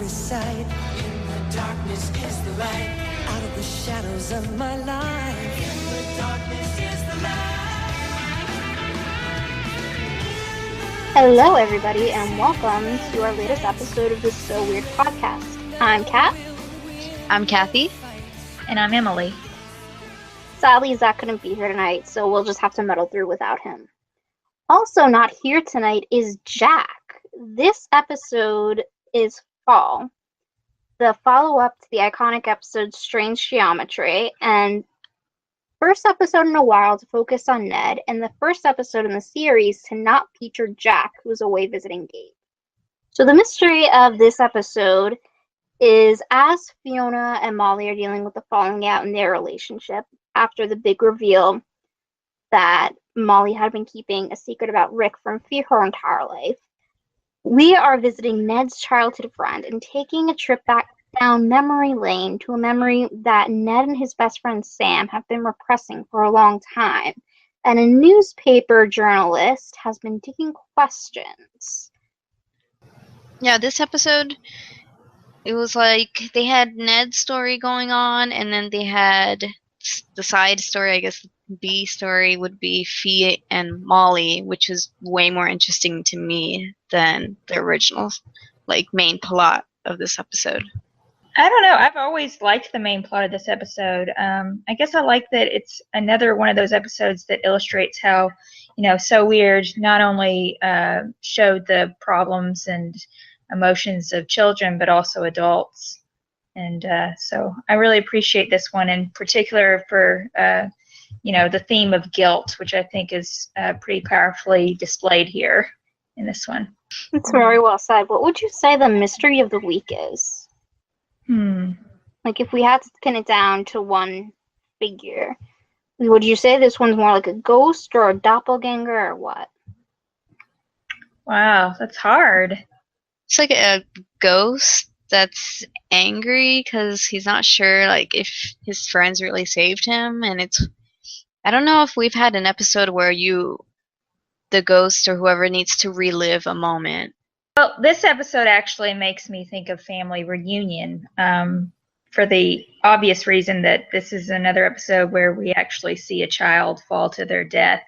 every side. In the darkness is the light. Out of the shadows of my life. In the darkness is the light. Hello, everybody, and welcome to our latest episode of the So Weird podcast. I'm Kat. I'm Kathy. And I'm Emily. Sadly, Zach couldn't be here tonight, so we'll just have to muddle through without him. Also not here tonight is Jack. This episode is Fall, the follow-up to the iconic episode Strange Geometry, and first episode in a while to focus on Ned, and the first episode in the series to not feature Jack, who's away visiting Gabe. So the mystery of this episode is as Fiona and Molly are dealing with the falling out in their relationship after the big reveal that Molly had been keeping a secret about Rick from her entire life, we are visiting Ned's childhood friend and taking a trip back down memory lane to a memory that Ned and his best friend Sam have been repressing for a long time. And a newspaper journalist has been digging questions. Yeah, this episode, it was like they had Ned's story going on, and then they had the side story, I guess the B story would be Fee and Molly, which is way more interesting to me than the original, like, main plot of this episode. I don't know. I've always liked the main plot of this episode. I guess I like that it's another one of those episodes that illustrates how, So Weird not only showed the problems and emotions of children, but also adults. And so I really appreciate this one in particular for, the theme of guilt, which I think is pretty powerfully displayed here in this one. It's very well said. What would you say the mystery of the week is? Like, if we had to pin it down to one figure, would you say this one's more like a ghost or a doppelganger or what? Wow, that's hard. It's like a ghost that's angry because he's not sure, like, if his friends really saved him, and I don't know if we've had an episode where the ghost or whoever needs to relive a moment. Well, this episode actually makes me think of Family Reunion, for the obvious reason that this is another episode where we actually see a child fall to their death.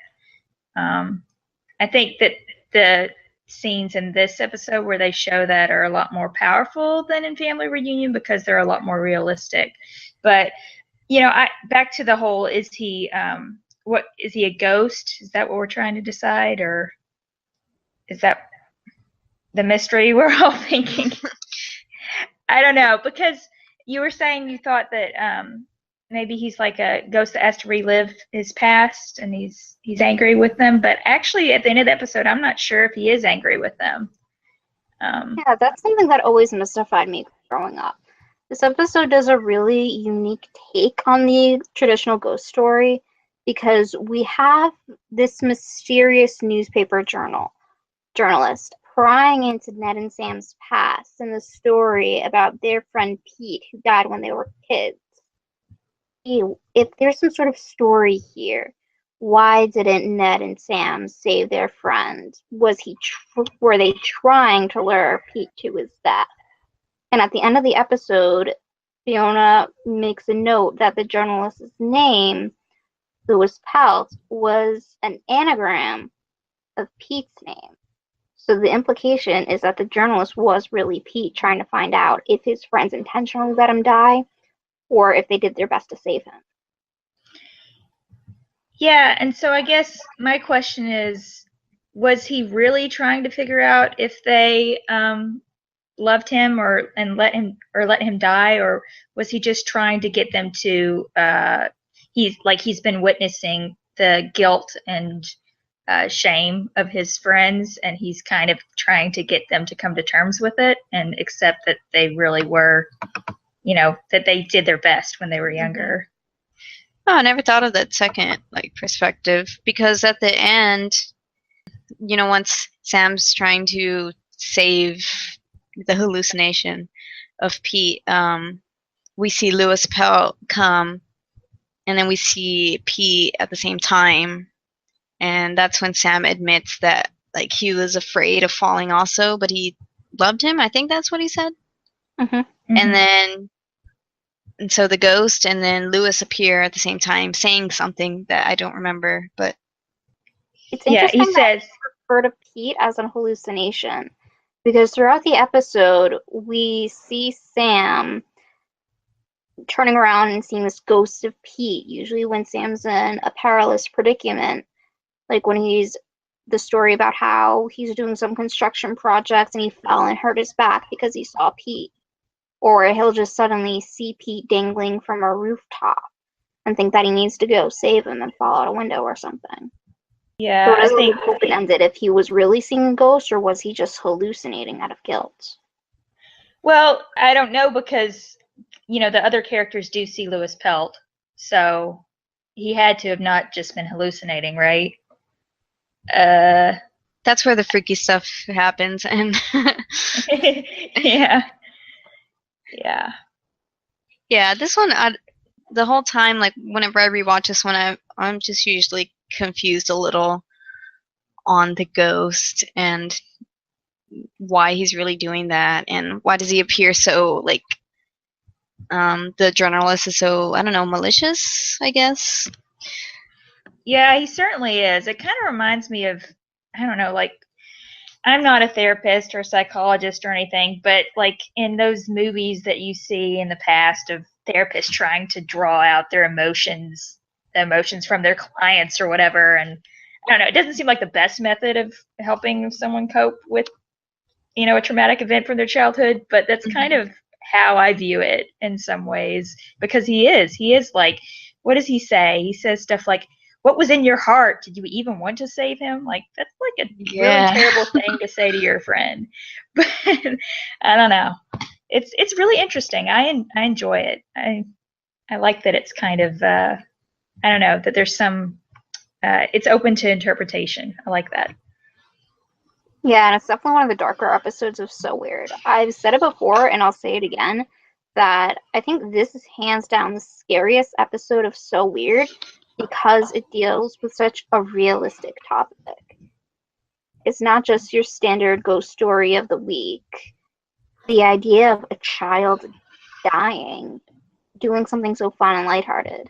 I think that the scenes in this episode where they show that are a lot more powerful than in Family Reunion because they're a lot more realistic. But, back to the whole, is he a ghost? Is that what we're trying to decide? Or is that the mystery we're all thinking? I don't know, because you were saying you thought that maybe he's like a ghost that has to relive his past and he's angry with them, but actually at the end of the episode I'm not sure if he is angry with them. Yeah, that's something that always mystified me growing up. This episode does a really unique take on the traditional ghost story because we have this mysterious newspaper journalist prying into Ned and Sam's past and the story about their friend Pete who died when they were kids. If there's some sort of story here, why didn't Ned and Sam save their friend? Were they trying to lure Pete to his death? And at the end of the episode, Fiona makes a note that the journalist's name, Louis Pelt, was an anagram of Pete's name. So the implication is that the journalist was really Pete trying to find out if his friends intentionally let him die or if they did their best to save him. Yeah, and so I guess my question is, was he really trying to figure out if they loved him or let him die, or was he just trying to get them to he's been witnessing the guilt and shame of his friends, and he's kind of trying to get them to come to terms with it and accept that they really were, that they did their best when they were younger. Oh, I never thought of that second, perspective, because at the end, once Sam's trying to save the hallucination of Pete, we see Louis Pell come, and then we see Pete at the same time, and that's when Sam admits that he was afraid of falling also, but he loved him. I think that's what he said. And so the ghost and then Lewis appear at the same time saying something that I don't remember, but it's Yeah, interesting he says, refer to Pete as an hallucination because throughout the episode we see Sam turning around and seeing this ghost of Pete, usually when Sam's in a perilous predicament, like when he's the story about how he's doing some construction project and he fell and hurt his back because he saw Pete. Or he'll just suddenly see Pete dangling from a rooftop and think that he needs to go save him and fall out a window or something. yeah, So it I is think, open-ended if he was really seeing ghosts or was he just hallucinating out of guilt. well, I don't know because, the other characters do see Lewis Pelt, so he had to have not just been hallucinating, right? that's where the freaky stuff happens. And Yeah. Yeah. yeah, this one, the whole time, like whenever I rewatch this one, I'm just usually confused a little on the ghost and why he's really doing that and why does he appear so like the journalist is so, I don't know, malicious, I guess. Yeah, he certainly is. It kind of reminds me of, I don't know, like, I'm not a therapist or a psychologist or anything, but like in those movies that you see in the past of therapists trying to draw out their emotions from their clients or whatever. And I don't know, it doesn't seem like the best method of helping someone cope with, a traumatic event from their childhood, but that's kind of how I view it in some ways because he is like, what does he say? He says stuff like, what was in your heart? Did you even want to save him? Like, that's like a really terrible thing to say to your friend. But I don't know. It's really interesting. I enjoy it. I like that it's kind of, I don't know, that there's some, it's open to interpretation. I like that. Yeah, and it's definitely one of the darker episodes of So Weird. I've said it before, and I'll say it again, that I think this is hands down the scariest episode of So Weird because it deals with such a realistic topic. It's not just your standard ghost story of the week. The idea of a child dying, doing something so fun and lighthearted.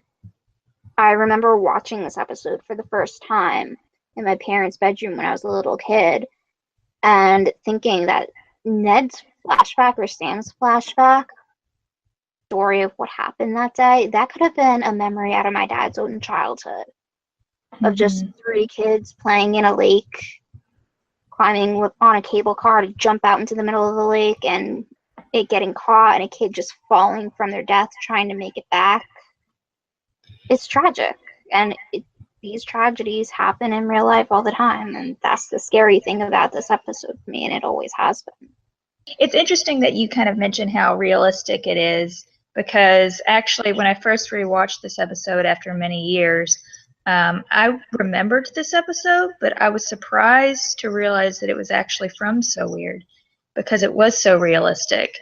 I remember watching this episode for the first time in my parents' bedroom when I was a little kid and thinking that Ned's flashback or Sam's flashback story of what happened that day, that could have been a memory out of my dad's own childhood of just 3 kids playing in a lake, climbing on a cable car to jump out into the middle of the lake and it getting caught and a kid just falling from their death trying to make it back. It's tragic, and these tragedies happen in real life all the time, and that's the scary thing about this episode for me, and it always has been. It's interesting that you kind of mentioned how realistic it is, because actually when I first rewatched this episode after many years, I remembered this episode, but I was surprised to realize that it was actually from So Weird, because it was so realistic.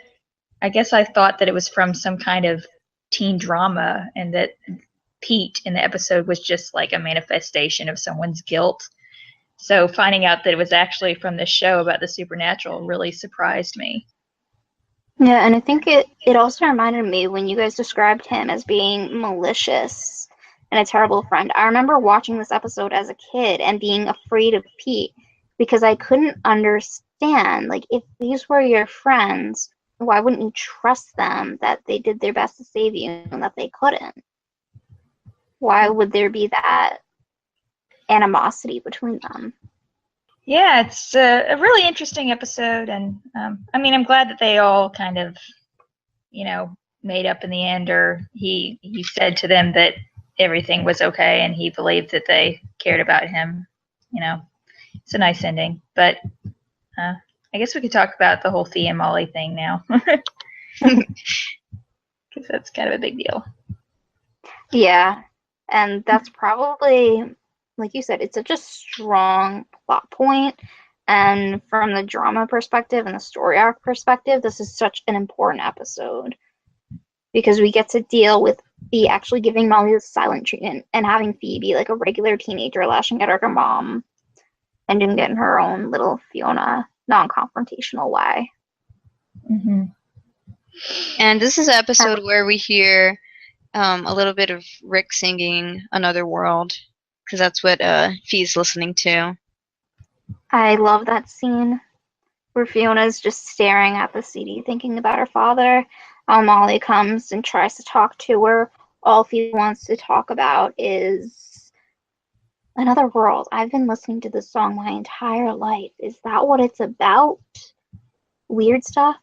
I guess I thought that it was from some kind of teen drama and that Pete in the episode was just like a manifestation of someone's guilt. So finding out that it was actually from this show about the supernatural really surprised me. Yeah, and I think it also reminded me when you guys described him as being malicious and a terrible friend. I remember watching this episode as a kid and being afraid of Pete because I couldn't understand, like, if these were your friends, why wouldn't you trust them that they did their best to save you and that they couldn't? Why would there be that animosity between them? Yeah, it's a really interesting episode, and I mean, I'm glad that they all kind of, made up in the end, or he said to them that everything was okay, and he believed that they cared about him. It's a nice ending. But I guess we could talk about the whole Thea and Molly thing now, because that's kind of a big deal. Yeah, and that's probably, like you said, it's such a strong plot point, and from the drama perspective and the story arc perspective, this is such an important episode because we get to deal with Bea actually giving Molly the silent treatment and having Phoebe like a regular teenager lashing at her mom and doing it in her own little Fiona non-confrontational way. Mm-hmm. And this is an episode where we hear a little bit of Rick singing Another World, because that's what Fee's listening to. I love that scene where Fiona's just staring at the CD thinking about her father. Molly comes and tries to talk to her. All Fee wants to talk about is Another World. I've been listening to this song my entire life. Is that what it's about? Weird stuff?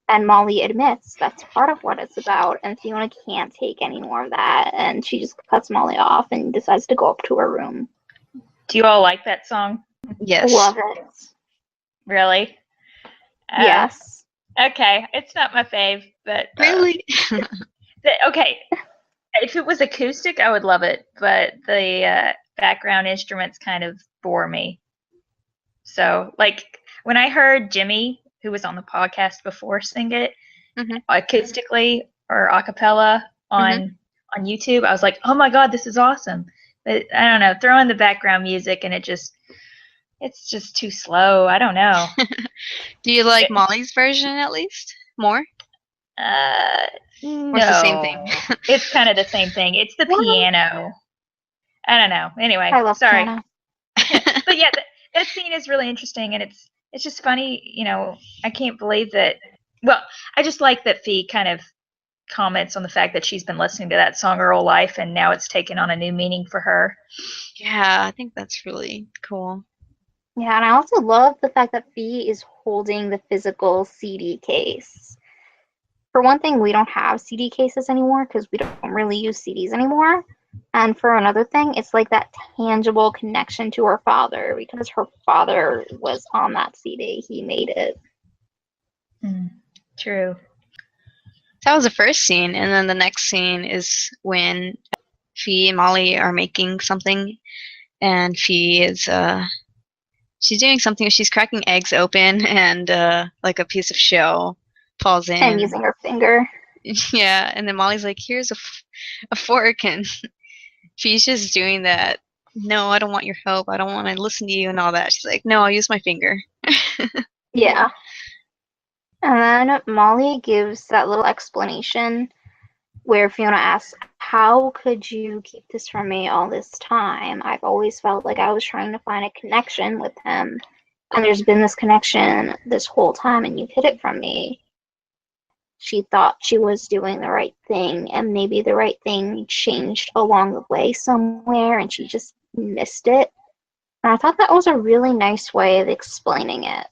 And Molly admits that's part of what it's about, and Fiona can't take any more of that, and she just cuts Molly off and decides to go up to her room. Do you all like that song? Yes. Love it. Really? Yes. Okay, it's not my fave, but Really? okay. If it was acoustic, I would love it, but the background instruments kind of bore me. So, like, when I heard Jimmy, who was on the podcast before, sing it acoustically or a cappella on YouTube, I was like, oh my god, this is awesome. But I don't know, throw in the background music and it's just too slow. I don't know. Do you like Molly's version at least more? No. Or it's the same thing? It's kind of the same thing. It's the piano. I don't know. Anyway, I love sorry. piano. But yeah, that scene is really interesting, and it's just funny. You know, I can't believe that. Well, I just like that Fee kind of comments on the fact that she's been listening to that song her whole life, and now it's taken on a new meaning for her. Yeah, I think that's really cool. Yeah, and I also love the fact that Fee is holding the physical CD case. For one thing, we don't have CD cases anymore because we don't really use CDs anymore. And for another thing, it's like that tangible connection to her father because her father was on that CD. He made it. True. That was the first scene, and then the next scene is when Fee and Molly are making something, and Fee is she's doing something. She's cracking eggs open, and like a piece of shell falls in. And using her finger. Yeah, and then Molly's like, "Here's a fork," and Fee's just doing that. No, I don't want your help. I don't want to listen to you and all that. She's like, "No, I'll use my finger." Yeah. And then Molly gives that little explanation where Fiona asks, how could you keep this from me all this time? I've always felt like I was trying to find a connection with him, and there's been this connection this whole time, and you hid it from me. She thought she was doing the right thing, and maybe the right thing changed along the way somewhere, and she just missed it. And I thought that was a really nice way of explaining it.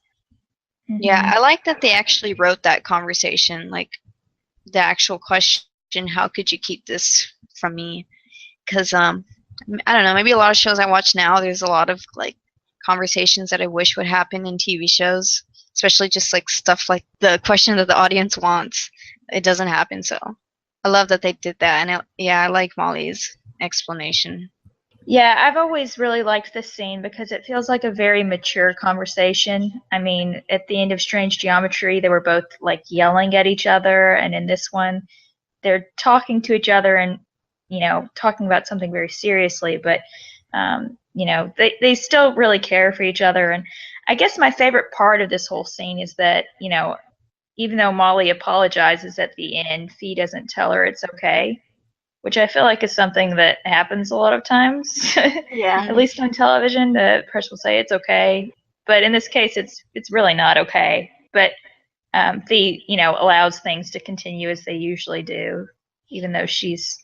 Yeah, I like that they actually wrote that conversation, like the actual question, how could you keep this from me? Because I don't know, maybe a lot of shows I watch now, there's a lot of like conversations that I wish would happen in TV shows, especially just like stuff like the question that the audience wants. It doesn't happen, so I love that they did that, and I like Molly's explanation. Yeah, I've always really liked this scene because it feels like a very mature conversation. I mean, at the end of Strange Geometry, they were both like yelling at each other, and in this one, they're talking to each other and, you know, talking about something very seriously, but, you know, they still really care for each other. And I guess my favorite part of this whole scene is that, you know, even though Molly apologizes at the end, Fee doesn't tell her it's okay, which I feel like is something that happens a lot of times. Yeah. At least on television, the person will say it's okay, but in this case, it's really not okay. But Fee, you know, allows things to continue as they usually do, even though she's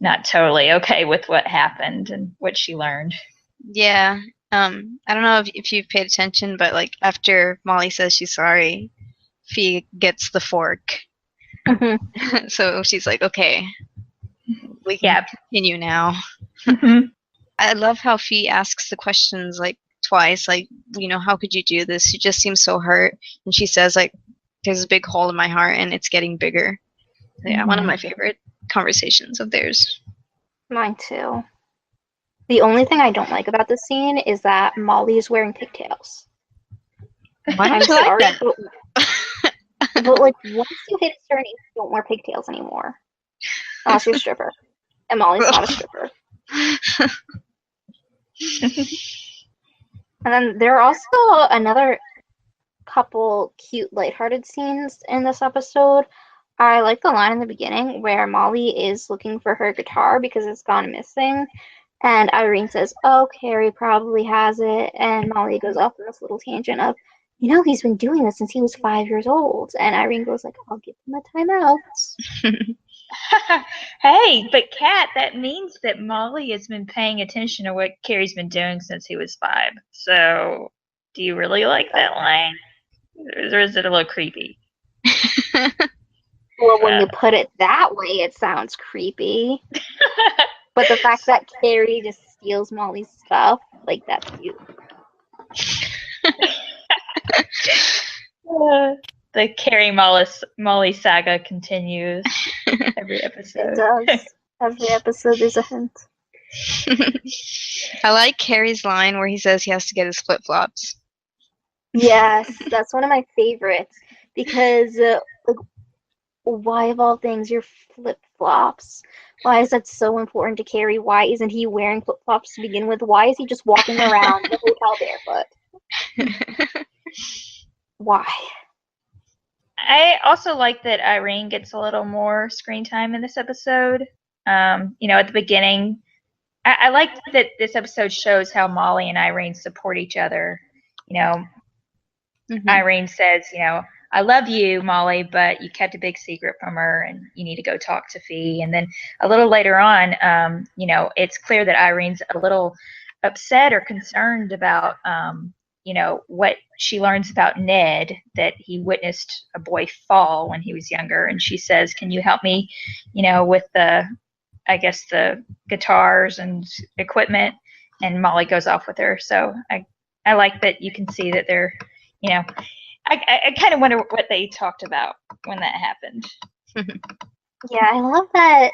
not totally okay with what happened and what she learned. Yeah. I don't know if you've paid attention, but like after Molly says she's sorry, Fee gets the fork. So she's like, okay, we can continue now. I love how Fee asks the questions like twice, like, you know, how could you do this? She just seems so hurt. And she says, like, there's a big hole in my heart and it's getting bigger. So, yeah, one of my favorite conversations of theirs. Mine too. The only thing I don't like about this scene is that Molly is wearing pigtails. Why don't I'm you like sorry, that? but like once you hit a certain age, you don't wear pigtails anymore. Unless you're a stripper. And Molly's not a stripper. And then there are also another couple cute lighthearted scenes in this episode. I like the line in the beginning where Molly is looking for her guitar because it's gone missing. And Irene says, "Oh, Carrie probably has it." And Molly goes off on this little tangent of, he's been doing this since he was 5 years old. And Irene goes like, "I'll give him a timeout." Hey, but Kat, that means that Molly has been paying attention to what Carrie's been doing since he was 5. So, do you really like that line? Or is it a little creepy? Well, when you put it that way, it sounds creepy. But the fact that Carrie just steals Molly's stuff, like, that's cute. The Carrie Molly saga continues every episode. It does. Every episode there's a hint. I like Carrie's line where he says he has to get his flip-flops. Yes, that's one of my favorites. Because, why of all things, your flip-flops? Why is that so important to Carrie? Why isn't he wearing flip-flops to begin with? Why is he just walking around the hotel barefoot? Why? I also like that Irene gets a little more screen time in this episode. At the beginning, I like that this episode shows how Molly and Irene support each other. Irene says, "I love you, Molly, but you kept a big secret from her, and you need to go talk to Fee." And then a little later on, it's clear that Irene's a little upset or concerned about, what she learns about Ned, that he witnessed a boy fall when he was younger. And she says, "Can you help me, with the guitars and equipment?" And Molly goes off with her. So I like that you can see that they're, I kind of wonder what they talked about when that happened. Yeah, I love that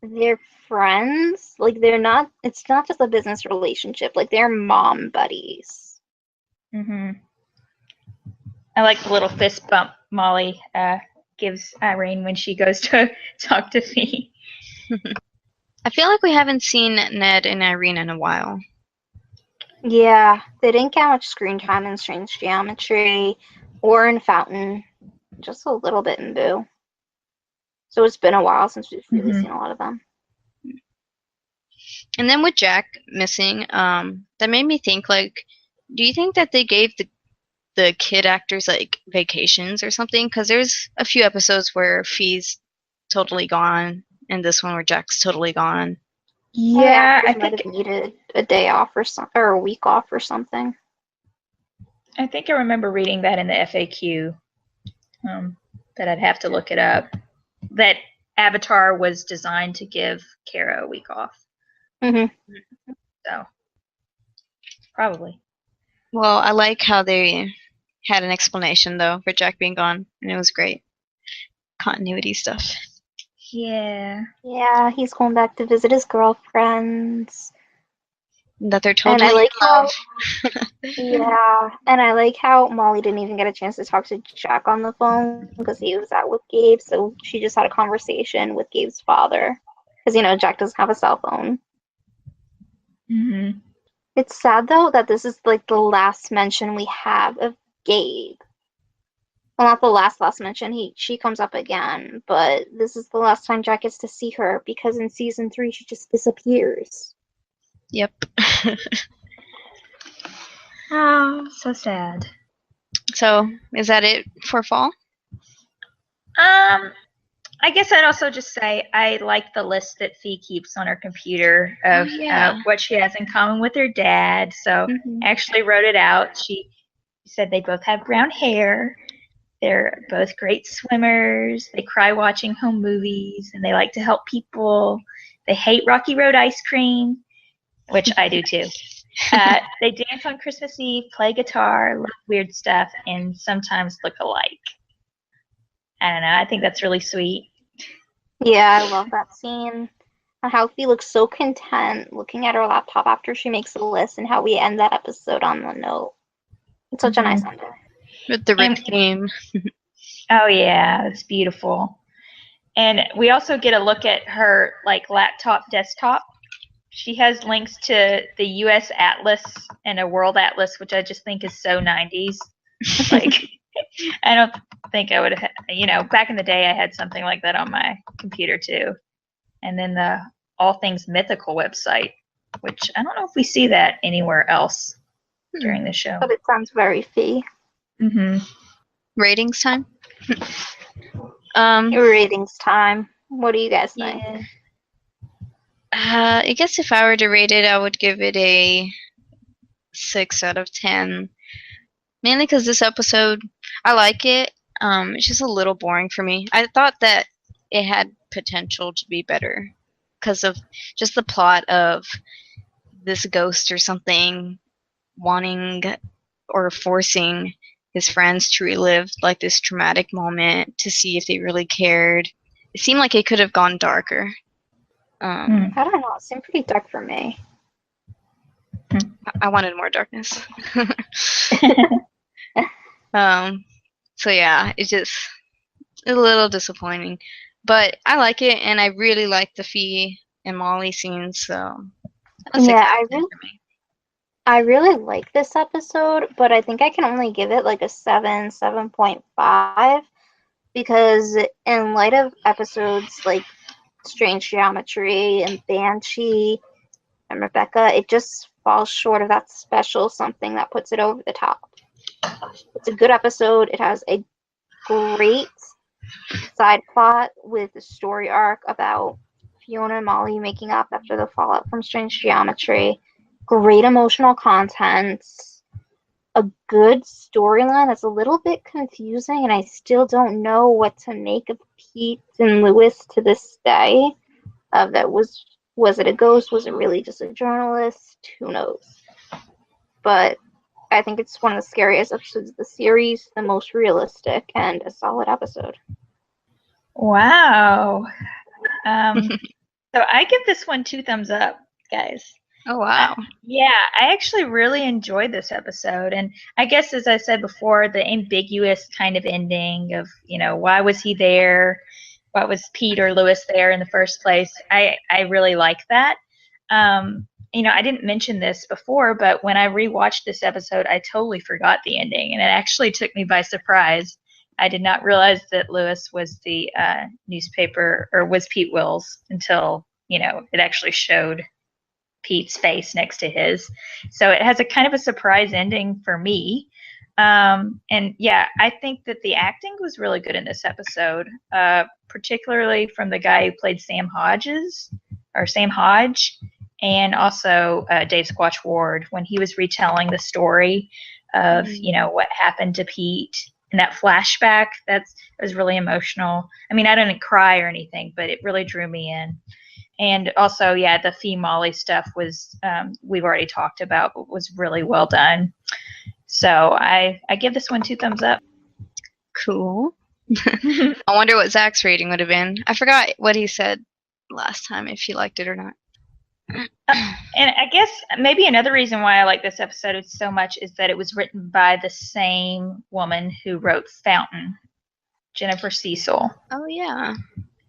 they're friends. Like, it's not just a business relationship. Like, they're mom buddies. I like the little fist bump Molly gives Irene when she goes to talk to Fee. I feel like we haven't seen Ned and Irene in a while. Yeah, they didn't get much screen time in Strange Geometry or in Fountain. Just a little bit in Boo. So it's been a while since we've really seen a lot of them. And then with Jack missing, that made me think, like, do you think that they gave the kid actors, like, vacations or something? Because there's a few episodes where Fee's totally gone, and this one where Jack's totally gone. Yeah, I might have needed a day off or a week off or something. I think I remember reading that in the FAQ. That I'd have to look it up. That Avatar was designed to give Kara a week off. So, probably. Well, I like how they had an explanation, though, for Jack being gone, and it was great. Continuity stuff. Yeah. Yeah, he's going back to visit his girlfriends. That they're totally and I like in love. Yeah, and I like how Molly didn't even get a chance to talk to Jack on the phone because he was out with Gabe, so she just had a conversation with Gabe's father. Because, Jack doesn't have a cell phone. It's sad, though, that this is, like, the last mention we have of Gabe. Well, not the last mention. She comes up again, but this is the last time Jack gets to see her because in season 3 she just disappears. Yep. Oh, so sad. So, is that it for fall? I guess I'd also just say I like the list that Fee keeps on her computer of what she has in common with her dad. So I actually wrote it out. She said they both have brown hair. They're both great swimmers. They cry watching home movies, and they like to help people. They hate Rocky Road ice cream, which I do too. They dance on Christmas Eve, play guitar, love weird stuff, and sometimes look alike. I don't know. I think that's really sweet. Yeah, I love that scene. And how Fee looks so content looking at her laptop after she makes a list, and how we end that episode on the note. It's such a nice ending. With the Rick theme. Oh, yeah. It's beautiful. And we also get a look at her, like, laptop desktop. She has links to the U.S. Atlas and a World Atlas, which I just think is so 90s. Like, think I would have, back in the day I had something like that on my computer too. And then the All Things Mythical website, which I don't know if we see that anywhere else during the show. But it sounds very fee. Mm-hmm. Ratings time. Ratings time. What do you guys think? Yeah. I guess if I were to rate it, I would give it a 6 out of 10. Mainly because this episode, I like it. It's just a little boring for me. I thought that it had potential to be better because of just the plot of this ghost or something wanting or forcing his friends to relive like this traumatic moment to see if they really cared. It seemed like it could have gone darker. I don't know. It seemed pretty dark for me. I wanted more darkness. So yeah, it's just a little disappointing. But I like it, and I really like the Fee and Molly scenes, so that's Yeah, for me. I really like this episode, but I think I can only give it like a 7.5, because in light of episodes like Strange Geometry and Banshee and Rebecca, it just falls short of that special something that puts it over the top. It's a good episode. It has a great side plot with a story arc about Fiona and Molly making up after the fallout from Strange Geometry. Great emotional content. A good storyline that's a little bit confusing, and I still don't know what to make of Pete and Lewis to this day. That was it a ghost? Was it really just a journalist? Who knows? But I think it's one of the scariest episodes of the series, the most realistic, and a solid episode. Wow. So I give this one 2 thumbs up, guys. Oh wow. I actually really enjoyed this episode. And I guess, as I said before, the ambiguous kind of ending of, why was he there? Why was Pete or Lewis there in the first place? I really like that. I didn't mention this before, but when I rewatched this episode, I totally forgot the ending. And it actually took me by surprise. I did not realize that Lewis was the newspaper, or was Pete Wills, until, it actually showed Pete's face next to his. So it has a kind of a surprise ending for me. And yeah, I think that the acting was really good in this episode, particularly from the guy who played Sam Hodge, and also Dave Squatch Ward, when he was retelling the story of, what happened to Pete. And that flashback, it was really emotional. I mean, I didn't cry or anything, but it really drew me in. And also, yeah, the Fee Molly stuff was, we've already talked about, but was really well done. So I give this one 2 thumbs up. Cool. I wonder what Zach's rating would have been. I forgot what he said last time, if he liked it or not. And I guess maybe another reason why I like this episode so much is that it was written by the same woman who wrote Fountain, Jennifer Cecil. Oh, yeah.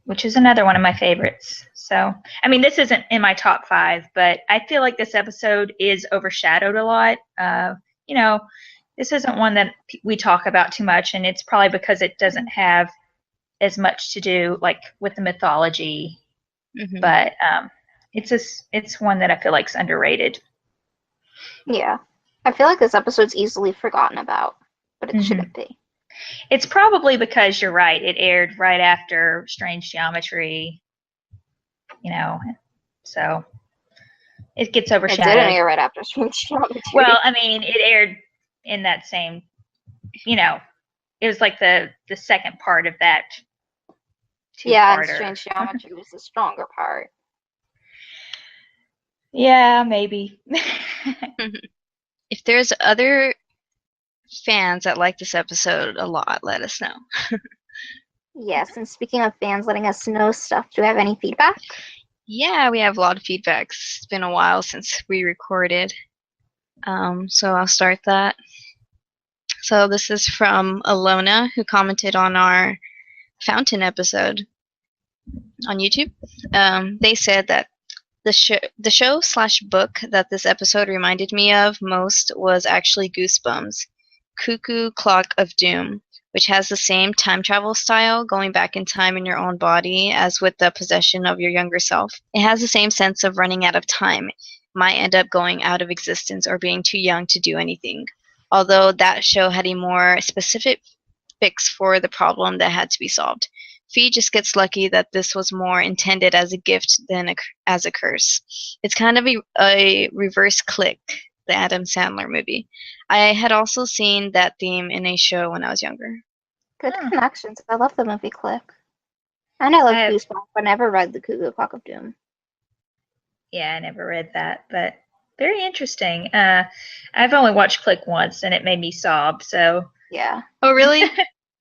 Which is another one of my favorites. So, I mean, this isn't in my top 5, but I feel like this episode is overshadowed a lot. This isn't one that we talk about too much, and it's probably because it doesn't have as much to do like with the mythology. Mm-hmm. But it's one that I feel like is underrated. Yeah, I feel like this episode's easily forgotten about, but it shouldn't be. It's probably because you're right. It aired right after Strange Geometry, so it gets overshadowed. It didn't air right after Strange Geometry. Well, I mean, it aired in that same, it was like the second part of that. Yeah, and Strange Geometry was the stronger part. Yeah, maybe. If there's other fans that like this episode a lot, let us know. Yes, and speaking of fans letting us know stuff, do we have any feedback? Yeah, we have a lot of feedback. It's been a while since we recorded. So I'll start that. So this is from Alona, who commented on our Fountain episode on YouTube. They said that the show/book that this episode reminded me of most was actually Goosebumps, Cuckoo Clock of Doom, which has the same time travel style, going back in time in your own body, as with the possession of your younger self. It has the same sense of running out of time, might end up going out of existence or being too young to do anything. Although that show had a more specific fix for the problem that had to be solved. Fee just gets lucky that this was more intended as a gift than as a curse. It's kind of a reverse Click, the Adam Sandler movie. I had also seen that theme in a show when I was younger. Good connections. I love the movie Click. And I love I have- Goosebumps, but I never read the Cuckoo Clock of Doom. Yeah, I never read that, but very interesting. I've only watched Click once, and it made me sob. So Yeah. Oh, really?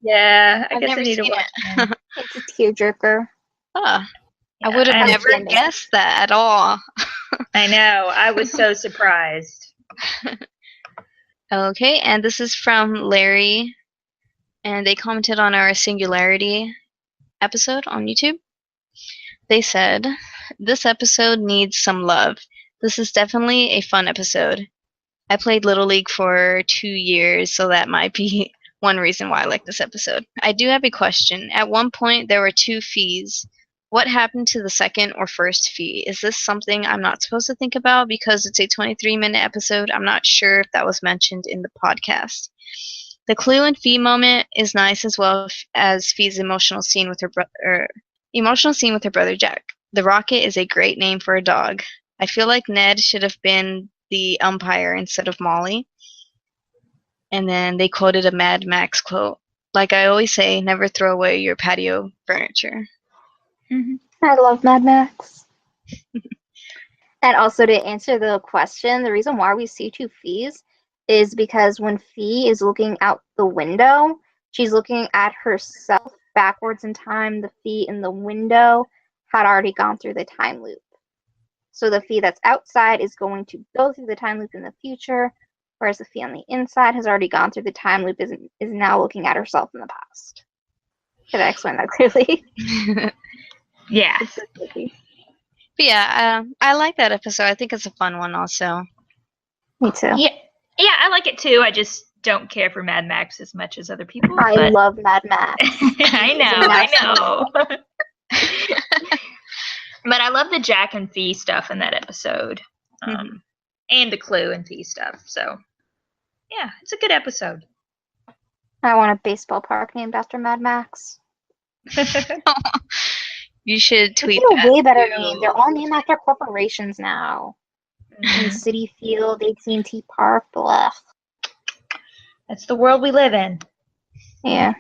yeah, I I've guess I never need to seen watch it. it. It's a tearjerker. I Yeah, would have I never understand it. guessed that at all. I know. I was so surprised. Okay, and this is from Larry, and they commented on our Singularity episode on YouTube. They said, "This episode needs some love. This is definitely a fun episode. I played Little League for 2 years, so that might be one reason why I like this episode. I do have a question. At one point, there were 2 fees. What happened to the second or first fee? Is this something I'm not supposed to think about because it's a 23-minute episode? I'm not sure if that was mentioned in the podcast. The Clue and Fee moment is nice as well as Fee's emotional scene with her brother Jack. The Rocket is a great name for a dog. I feel like Ned should have been the umpire instead of Molly." And then they quoted a Mad Max quote, "Like I always say, never throw away your patio furniture." I love Mad Max. And also to answer the question, the reason why we see 2 fees is because when Fee is looking out the window, she's looking at herself backwards in time. The Fee in the window had already gone through the time loop. So the Fee that's outside is going to go through the time loop in the future, whereas the Fee on the inside has already gone through the time loop, is now looking at herself in the past. Did I explain that clearly? Yeah. But yeah, I like that episode. I think it's a fun one also. Me too. Yeah, I like it too. I just don't care for Mad Max as much as other people. I but love Mad Max. I know. But I love the Jack and Fee stuff in that episode, and the Clue and Fee stuff. So, yeah, it's a good episode. I want a baseball park named after Mad Max. You should tweet It's a that way better to- name. They're all named after corporations now. And City Field, AT&T Park, blah. That's the world we live in. Yeah.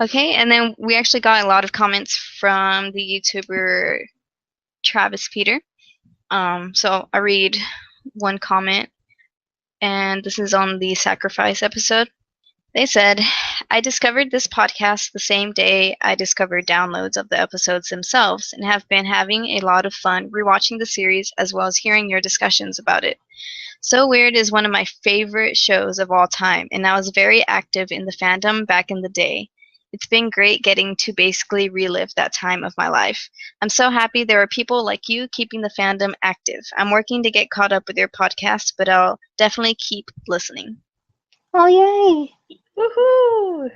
Okay, and then we actually got a lot of comments from the YouTuber Travis Peter. So I read one comment, and this is on the Sacrifice episode. They said, "I discovered this podcast the same day I discovered downloads of the episodes themselves and have been having a lot of fun rewatching the series as well as hearing your discussions about it. So Weird is one of my favorite shows of all time, and I was very active in the fandom back in the day. It's been great getting to basically relive that time of my life. I'm so happy there are people like you keeping the fandom active. I'm working to get caught up with your podcast, but I'll definitely keep listening." Oh, yay. Woohoo!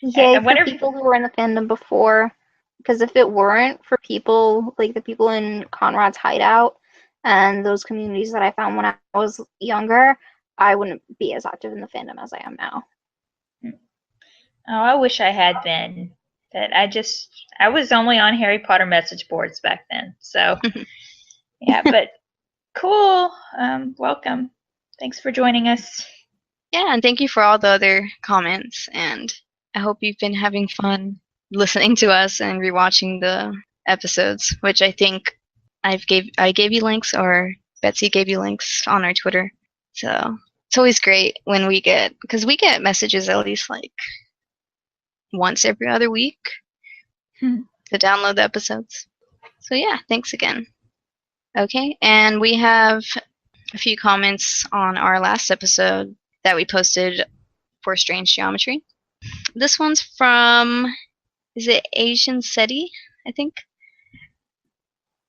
Yay I for wonder if- people who were in the fandom before. Because if it weren't for people, like the people in Conrad's Hideout and those communities that I found when I was younger, I wouldn't be as active in the fandom as I am now. Oh, I wish I had been. But I was only on Harry Potter message boards back then. So, yeah, but cool. Welcome. Thanks for joining us. Yeah, and thank you for all the other comments, and I hope you've been having fun listening to us and rewatching the episodes, which I think I gave you links, or Betsy gave you links on our Twitter. So it's always great when we get messages at least like once every other week to download the episodes. So yeah, thanks again. Okay, and we have a few comments on our last episode that we posted for Strange Geometry. This one's from, is it Asian SETI, I think?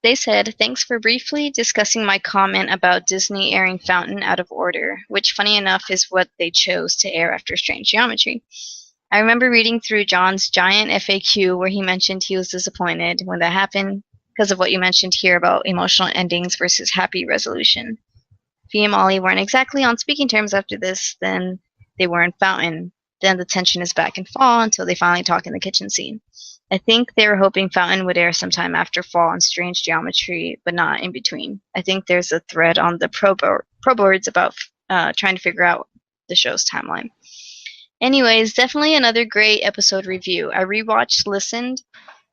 They said, "Thanks for briefly discussing my comment about Disney airing Fountain out of order, which, funny enough, is what they chose to air after Strange Geometry. I remember reading through John's giant FAQ where he mentioned he was disappointed when that happened because of what you mentioned here about emotional endings versus happy resolution. Fee and Molly weren't exactly on speaking terms after this, then they were in Fountain. Then the tension is back in Fall until they finally talk in the kitchen scene. I think they were hoping Fountain would air sometime after Fall and Strange Geometry, but not in between. I think there's a thread on the pro boards about trying to figure out the show's timeline. Anyways, definitely another great episode review. I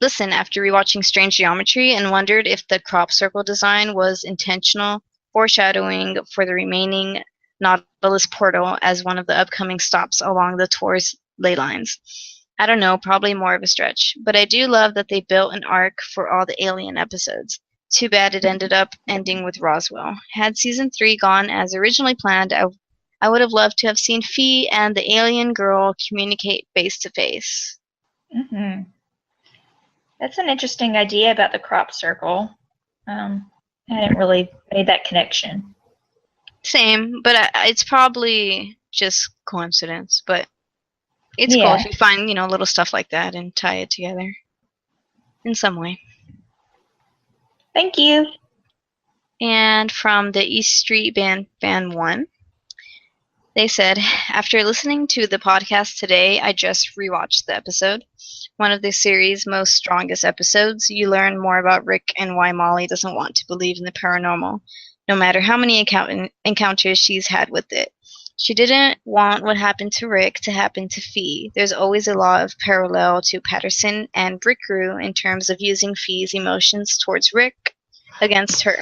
listen after rewatching Strange Geometry and wondered if the crop circle design was intentional foreshadowing for the remaining Nautilus portal as one of the upcoming stops along the tour's ley lines. I don't know, probably more of a stretch, but I do love that they built an arc for all the Alien episodes. Too bad it ended up ending with Roswell. Had season 3 gone as originally planned, I would have loved to have seen Fee and the alien girl communicate face to face. Mm-hmm. That's an interesting idea about the crop circle. I hadn't really made that connection. Same, but it's probably just coincidence, but it's cool Yeah. if you find, little stuff like that and tie it together in some way. Thank you. And from the East Street Band Fan 1, they said, "After listening to the podcast today, I just rewatched the episode. One of the series' most strongest episodes. You learn more about Rick and why Molly doesn't want to believe in the paranormal, no matter how many encounters she's had with it. She didn't want what happened to Rick to happen to Fee. There's always a lot of parallel to Patterson and Brickrew in terms of using Fee's emotions towards Rick against her.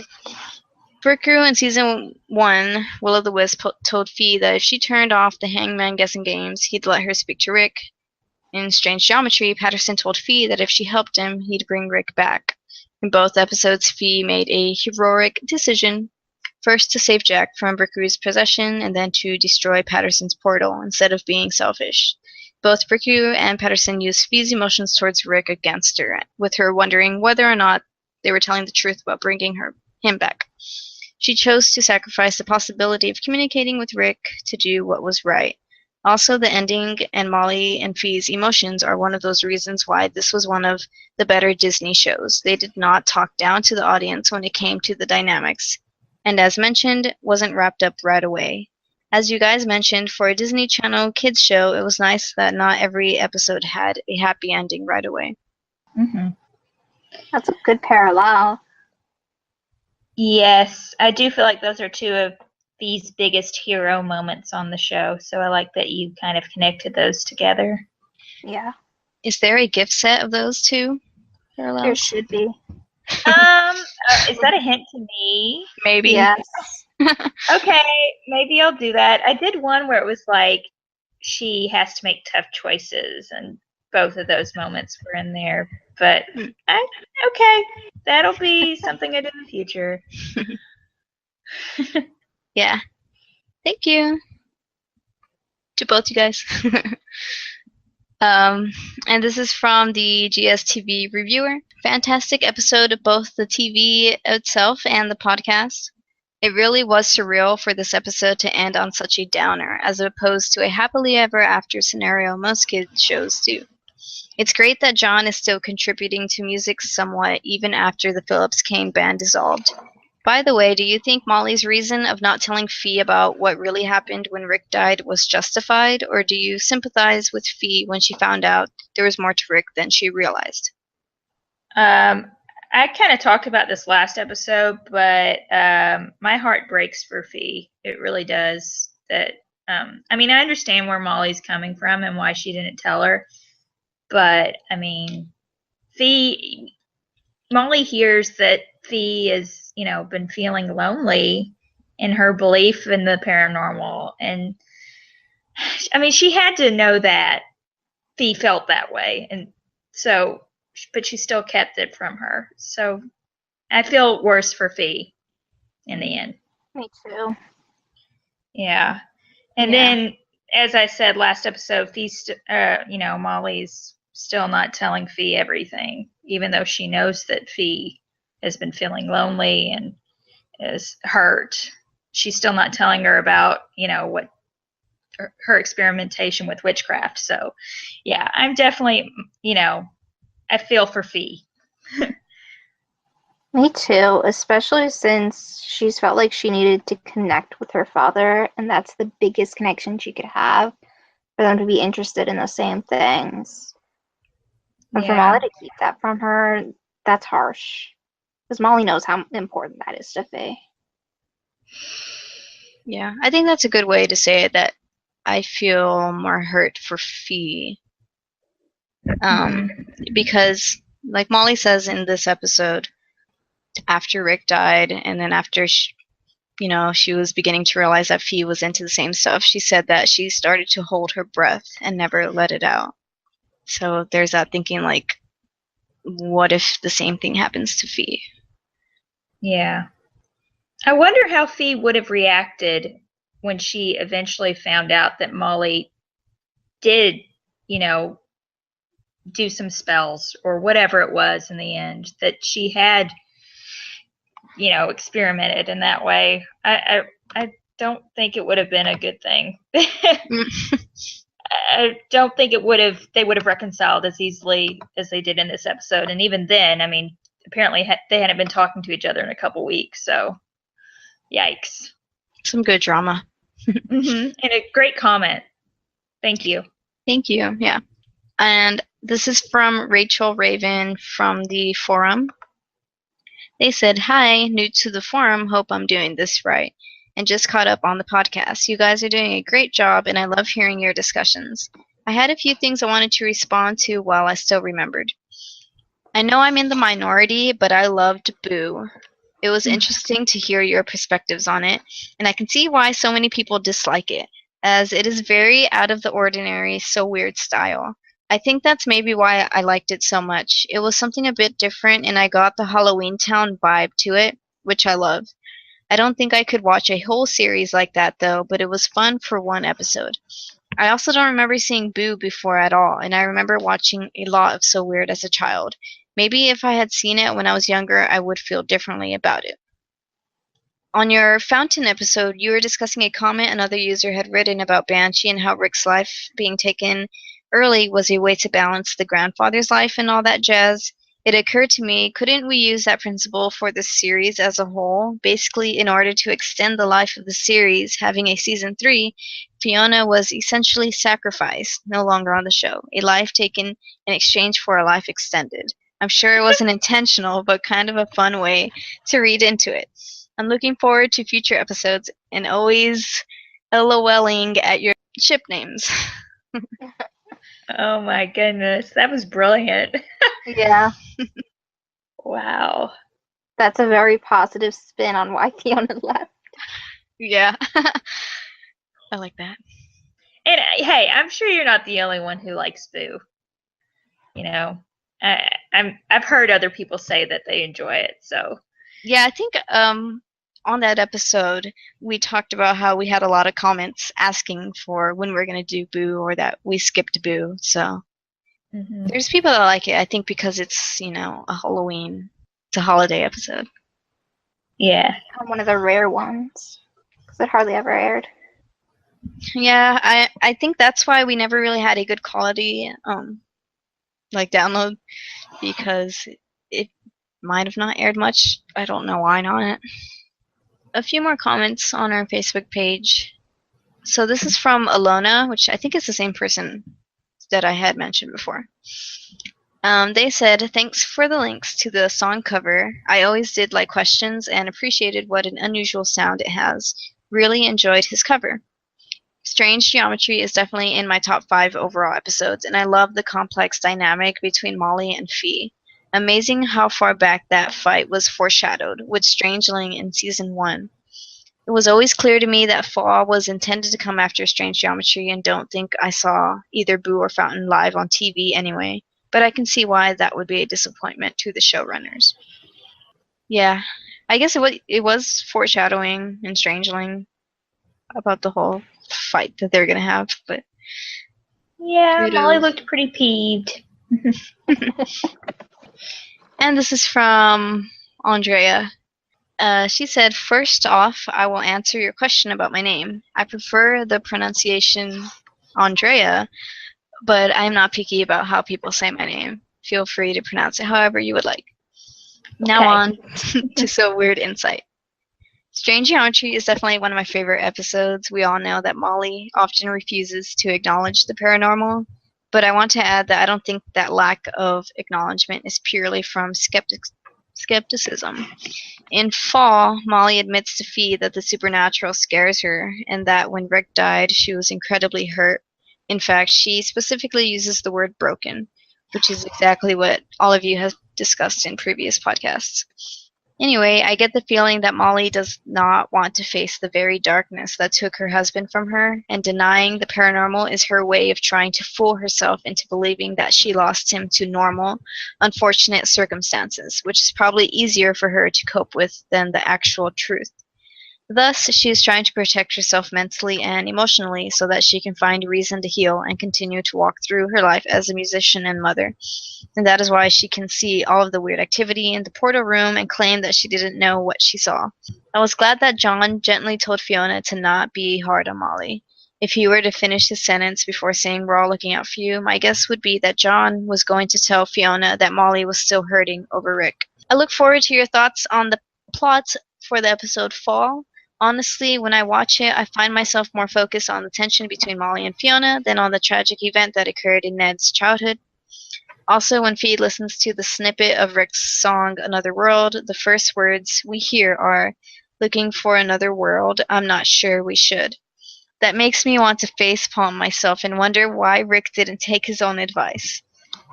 Brickrew in season 1, Will-o'-the-Wisp told Fee that if she turned off the hangman guessing games, he'd let her speak to Rick. In Strange Geometry, Patterson told Fee that if she helped him, he'd bring Rick back. In both episodes, Fee made a heroic decision, first to save Jack from Brickrew's possession, and then to destroy Patterson's portal instead of being selfish. Both Brickrew and Patterson used Fee's emotions towards Rick against her, with her wondering whether or not they were telling the truth about bringing him back. She chose to sacrifice the possibility of communicating with Rick to do what was right. Also, the ending and Molly and Fee's emotions are one of those reasons why this was one of the better Disney shows. They did not talk down to the audience when it came to the dynamics, and as mentioned, wasn't wrapped up right away. As you guys mentioned, for a Disney Channel kids show, it was nice that not every episode had a happy ending right away." Mm-hmm. That's a good parallel. Yes, I do feel like those are two of these biggest hero moments on the show, so I like that you kind of connected those together. Yeah, Is there a gift set of those two there parallels? should be. Is that a hint to me? Maybe. Yes. Okay, maybe I'll do that. I did one where it was like she has to make tough choices, and both of those moments were in there. But okay, that'll be something I do in the future. Yeah. Thank you to both you guys. And this is from the GSTV reviewer. "Fantastic episode of both the TV itself and the podcast. It really was surreal for this episode to end on such a downer, as opposed to a happily ever after scenario most kids shows do. It's great that John is still contributing to music somewhat even after the Phillips Kane band dissolved. By the way, do you think Molly's reason of not telling Fee about what really happened when Rick died was justified, or do you sympathize with Fee when she found out there was more to Rick than she realized?" I kind of talked about this last episode, but my heart breaks for Fee. It really does. That I mean, I understand where Molly's coming from and why she didn't tell her, but I mean, Molly hears that Fee has, been feeling lonely in her belief in the paranormal, and I mean, she had to know that Fee felt that way, and so, but she still kept it from her. So I feel worse for Fee in the end. Me too. Yeah. And then, as I said last episode, Molly's still not telling Fee everything, even though she knows that Fee has been feeling lonely and is hurt. She's still not telling her about, what her experimentation with witchcraft. So, yeah, I'm definitely, I feel for Fee. Me too, especially since she's felt like she needed to connect with her father, and that's the biggest connection she could have for them to be interested in the same things. And for Molly to keep that from her, that's harsh. Because Molly knows how important that is to Faye. Yeah, I think that's a good way to say it, that I feel more hurt for Fee. Because, like Molly says in this episode, after Rick died, and then after she was beginning to realize that Fee was into the same stuff, she said that she started to hold her breath and never let it out. So there's that thinking, like, what if the same thing happens to Fee? Yeah. I wonder how Fee would have reacted when she eventually found out that Molly did, do some spells or whatever it was in the end, that she had, experimented in that way. I don't think it would have been a good thing. I don't think they would have reconciled as easily as they did in this episode. And even then, I mean, apparently they hadn't been talking to each other in a couple weeks. So, yikes. Some good drama. And a great comment. Thank you. Thank you. Yeah. And this is from Rachel Raven from the forum. They said, "Hi, new to the forum. Hope I'm doing this right. And just caught up on the podcast. You guys are doing a great job, and I love hearing your discussions. I had a few things I wanted to respond to while I still remembered. I know I'm in the minority, but I loved Boo. It was interesting to hear your perspectives on it, and I can see why so many people dislike it, as it is very out of the ordinary, so weird style. I think that's maybe why I liked it so much. It was something a bit different, and I got the Halloween Town vibe to it, which I love. I don't think I could watch a whole series like that, though, but it was fun for one episode. I also don't remember seeing Boo before at all, and I remember watching a lot of So Weird as a child. Maybe if I had seen it when I was younger, I would feel differently about it." On your Fountain episode, you were discussing a comment another user had written about Banshee and how Rick's life being taken early was a way to balance the grandfather's life and all that jazz. It occurred to me, couldn't we use that principle for the series as a whole? Basically, in order to extend the life of the series, having a season 3, Fiona was essentially sacrificed, no longer on the show, a life taken in exchange for a life extended. I'm sure it wasn't intentional, but kind of a fun way to read into it. I'm looking forward to future episodes and always LOLing at your ship names. Oh my goodness, that was brilliant. Yeah. Wow. That's a very positive spin on why Fiona left. Yeah. I like that. And hey, I'm sure you're not the only one who likes Boo. I've heard other people say that they enjoy it. So yeah, I think on that episode we talked about how we had a lot of comments asking for when we're gonna do Boo, or that we skipped Boo. So there's people that like it. I think because it's a Halloween, it's a holiday episode. Yeah, one of the rare ones because it hardly ever aired. Yeah, I think that's why we never really had a good quality download, because it might have not aired much. I don't know why not. A few more comments on our Facebook page. So this is from Alona, which I think is the same person that I had mentioned before. They said, "Thanks for the links to the song cover. I always did like Questions and appreciated what an unusual sound it has. Really enjoyed his cover. Strange Geometry is definitely in my top 5 overall episodes, and I love the complex dynamic between Molly and Fee. Amazing how far back that fight was foreshadowed with Strangeling in season 1. It was always clear to me that Fall was intended to come after Strange Geometry, and don't think I saw either Boo or Fountain live on TV anyway, but I can see why that would be a disappointment to the showrunners." Yeah, I guess it was foreshadowing in Strangeling about the whole fight that they're gonna have, but yeah, Molly looked pretty peeved. And this is from Andrea. She said, "First off, I will answer your question about my name. I prefer the pronunciation Andrea, but I'm not picky about how people say my name. Feel free to pronounce it however you would like." Now Okay. on to So Weird Insight. Strange Geometry is definitely one of my favorite episodes. We all know that Molly often refuses to acknowledge the paranormal, but I want to add that I don't think that lack of acknowledgement is purely from skepticism. In Fall, Molly admits to Fee that the supernatural scares her, and that when Rick died, she was incredibly hurt. In fact, she specifically uses the word broken, which is exactly what all of you have discussed in previous podcasts. Anyway, I get the feeling that Molly does not want to face the very darkness that took her husband from her, and denying the paranormal is her way of trying to fool herself into believing that she lost him to normal, unfortunate circumstances, which is probably easier for her to cope with than the actual truth. Thus, she is trying to protect herself mentally and emotionally so that she can find reason to heal and continue to walk through her life as a musician and mother. And that is why she can see all of the weird activity in the portal room and claim that she didn't know what she saw. I was glad that John gently told Fiona to not be hard on Molly. If he were to finish his sentence before saying "we're all looking out for you," my guess would be that John was going to tell Fiona that Molly was still hurting over Rick. I look forward to your thoughts on the plot for the episode Fall. Honestly, when I watch it, I find myself more focused on the tension between Molly and Fiona than on the tragic event that occurred in Ned's childhood. Also, when Fee listens to the snippet of Rick's song Another World, the first words we hear are, "Looking for another world, I'm not sure we should." That makes me want to facepalm myself and wonder why Rick didn't take his own advice.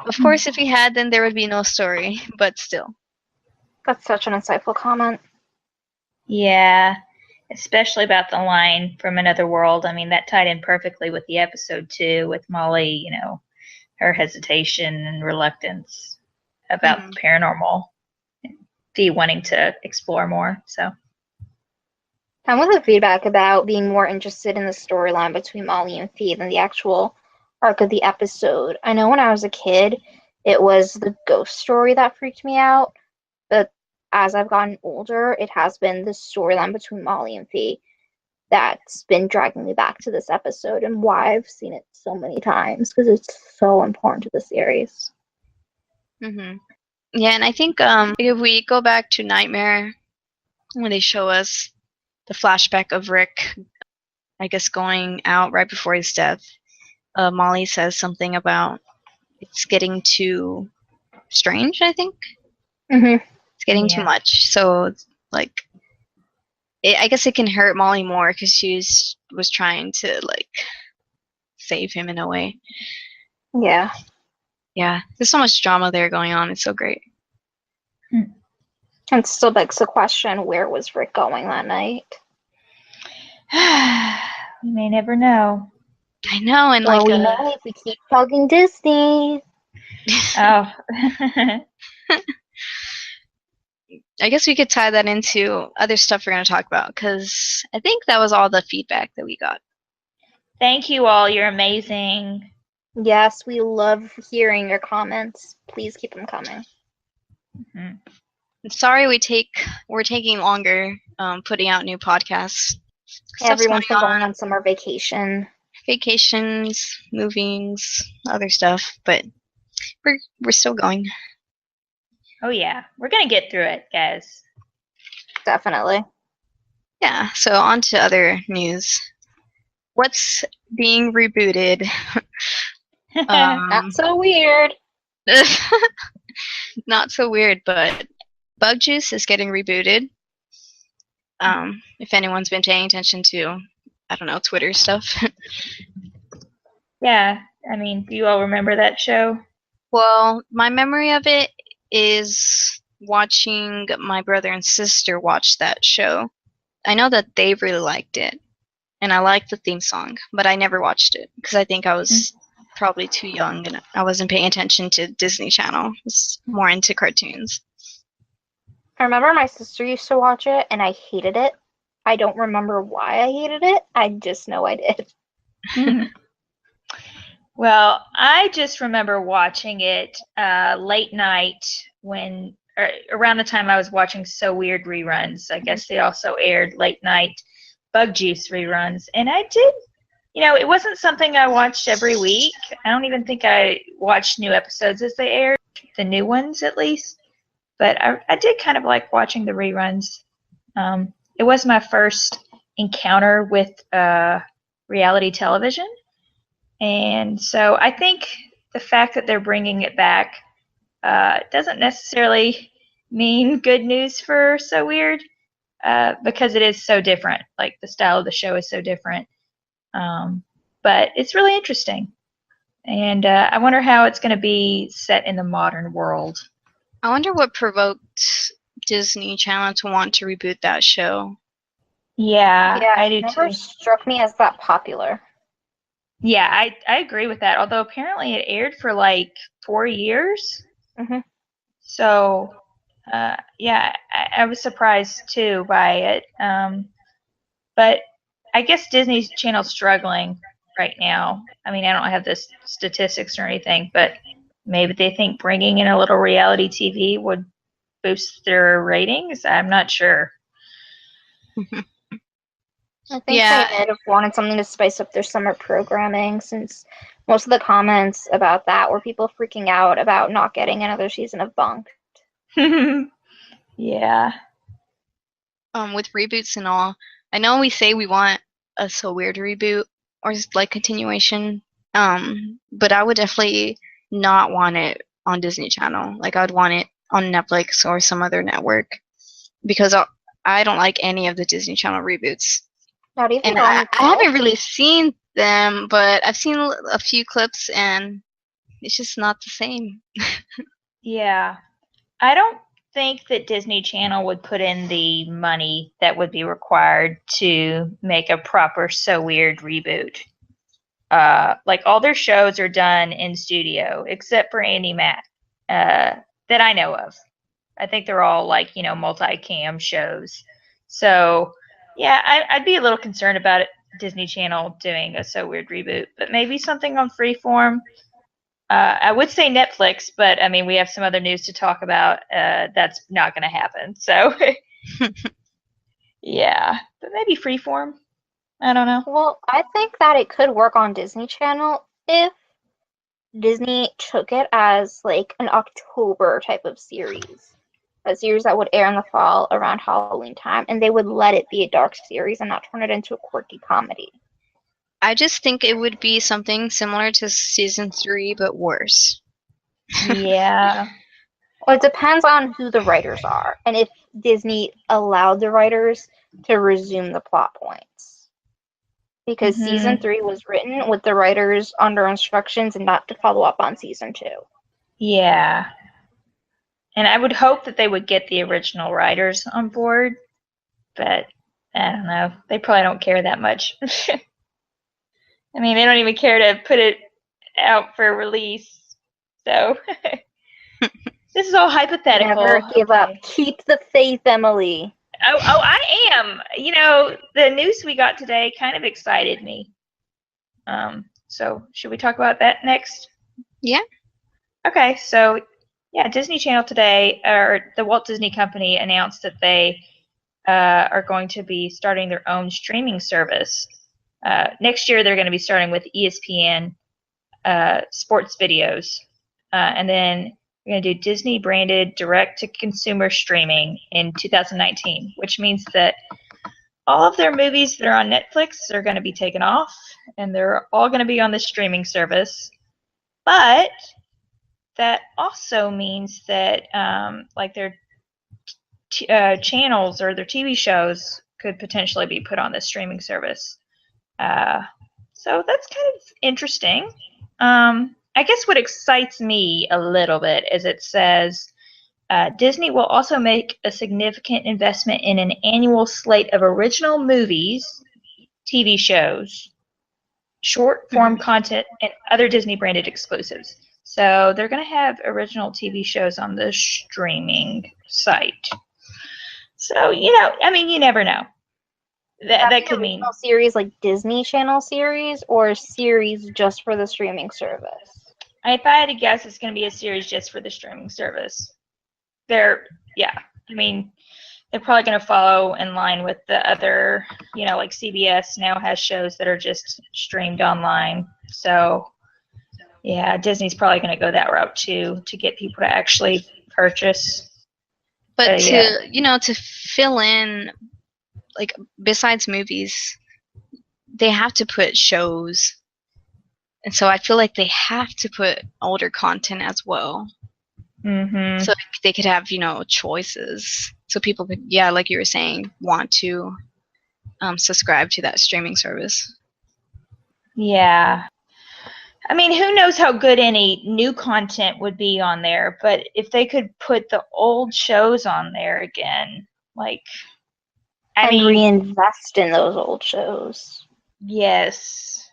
Of course, if he had, then there would be no story, but still. That's such an insightful comment. Yeah, especially about the line from Another World. I mean, that tied in perfectly with the episode too, with Molly, her hesitation and reluctance about the paranormal, Dee wanting to explore more. So, And with the feedback about being more interested in the storyline between Molly and Fee than the actual arc of the episode. I know when I was a kid, it was the ghost story that freaked me out, but as I've gotten older, it has been the storyline between Molly and Fee that's been dragging me back to this episode and why I've seen it so many times, because it's so important to the series. Yeah, and I think if we go back to Nightmare, when they show us the flashback of Rick, I guess, going out right before his death, Molly says something about it's getting too strange, I think. It's getting too much. So, I guess it can hurt Molly more because she was trying to, save him in a way. Yeah. Yeah, there's so much drama there going on. It's so great. And still begs the question, where was Rick going that night? We may never know. I know, and Well, we know if we keep talking Disney. Oh. I guess we could tie that into other stuff we're going to talk about, because I think that was all the feedback that we got. Thank you all. You're amazing. Yes, we love hearing your comments. Please keep them coming. Sorry we're taking longer putting out new podcasts. Everyone's been going on summer vacation. Vacations, movings, other stuff, but we're still going. Oh yeah, we're gonna get through it, guys. Definitely. Yeah, so on to other news. What's being rebooted? Not so weird. Not so weird, but Bug Juice is getting rebooted. If anyone's been paying attention to, I don't know, Twitter stuff. Yeah, I mean, do you all remember that show? Well, my memory of it is watching my brother and sister watch that show. I know that they really liked it, and I liked the theme song, but I never watched it because I think I was probably too young and I wasn't paying attention to Disney Channel. I was more into cartoons. I remember my sister used to watch it, and I hated it. I don't remember why I hated it. I just know I did. Well, I just remember watching it late night when around the time I was watching So Weird reruns. I guess they also aired late night Bug Juice reruns, and I did. It wasn't something I watched every week. I don't even think I watched new episodes as they aired, the new ones at least. But I did kind of like watching the reruns. It was my first encounter with reality television. And so I think the fact that they're bringing it back doesn't necessarily mean good news for So Weird because it is so different. Like, the style of the show is so different. But it's really interesting. And I wonder how it's going to be set in the modern world. I wonder what provoked Disney Channel to want to reboot that show. Yeah, I do it never too. struck me as that popular. Yeah, I agree with that. Although apparently it aired for like 4 years. Mm-hmm. So, yeah, I was surprised too by it. But I guess Disney Channel's struggling right now. I mean, I don't have the statistics or anything, but maybe they think bringing in a little reality TV would boost their ratings. I'm not sure. I think they might have wanted something to spice up their summer programming, since most of the comments about that were people freaking out about not getting another season of Bunk. Yeah. With reboots and all, I know we say we want a So Weird reboot or just like continuation, but I would definitely not want it on Disney Channel. Like, I would want it on Netflix or some other network, because I don't like any of the Disney Channel reboots. Not even And I haven't really seen them, but I've seen a few clips, and it's just not the same. Yeah. I don't think that Disney Channel would put in the money that would be required to make a proper So Weird reboot. Like, all their shows are done in studio, except for Andy Mack, that I know of. I think they're all like, multi-cam shows. So, yeah, I'd be a little concerned about it, Disney Channel doing a So Weird reboot, but maybe something on Freeform. I would say Netflix, but I mean, we have some other news to talk about. That's not going to happen. So, yeah, but maybe Freeform. I don't know. Well, I think that it could work on Disney Channel if Disney took it as like an October type of series. A series that would air in the fall around Halloween time, and they would let it be a dark series and not turn it into a quirky comedy. I just think it would be something similar to season 3, but worse. Yeah. Well, it depends on who the writers are, and if Disney allowed the writers to resume the plot points. Because season 3 was written with the writers under instructions and not to follow up on season 2. Yeah. And I would hope that they would get the original writers on board, but I don't know. They probably don't care that much. I mean, they don't even care to put it out for release. So this is all hypothetical. Never give up. Keep the faith, Emily. Oh, I am. The news we got today kind of excited me. So should we talk about that next? Yeah. Okay, so yeah, Disney Channel today, or the Walt Disney Company, announced that they are going to be starting their own streaming service. Next year, they're going to be starting with ESPN sports videos. And then we're going to do Disney-branded direct-to-consumer streaming in 2019, which means that all of their movies that are on Netflix are going to be taken off, and they're all going to be on the streaming service. But that also means that like their channels or their TV shows could potentially be put on this streaming service. So that's kind of interesting. I guess what excites me a little bit is it says Disney will also make a significant investment in an annual slate of original movies, TV shows, short-form content, and other Disney-branded exclusives. So they're going to have original TV shows on the streaming site. So, I mean, you never know. That could mean series like Disney Channel series or series just for the streaming service. If I had to guess, it's going to be a series just for the streaming service. they're I mean, they're probably going to follow in line with the other, like CBS now has shows that are just streamed online. So, yeah, Disney's probably going to go that route too to get people to actually purchase. But yeah. to fill in, like, besides movies, they have to put shows. And so I feel like they have to put older content as well. Mm-hmm. So they could have, choices. So people could, like you were saying, want to subscribe to that streaming service. Yeah. I mean, who knows how good any new content would be on there, but if they could put the old shows on there again, reinvest in those old shows. Yes.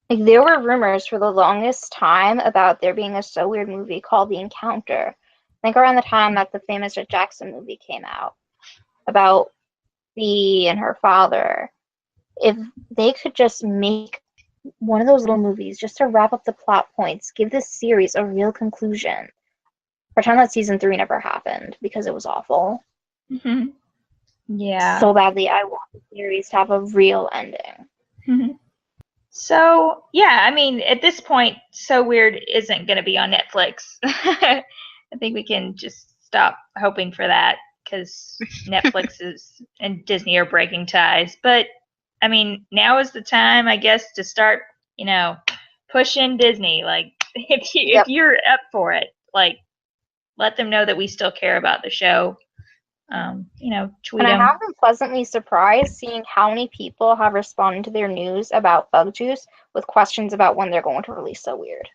Like, there were rumors for the longest time about there being a So Weird movie called The Encounter. I think around the time that the famous Red Jackson movie came out, about Bea and her father. If they could just make one of those little movies just to wrap up the plot points, give this series a real conclusion. Pretend that season 3 never happened because it was awful. Mm-hmm. Yeah. So badly, I want the series to have a real ending. Mm-hmm. So, yeah, I mean, at this point, So Weird isn't going to be on Netflix. I think we can just stop hoping for that because Netflix and Disney are breaking ties. But, I mean, now is the time, I guess, to start, pushing Disney. Like, if you're up for it, let them know that we still care about the show. Tweet and them. I have been pleasantly surprised seeing how many people have responded to their news about Bug Juice with questions about when they're going to release So Weird.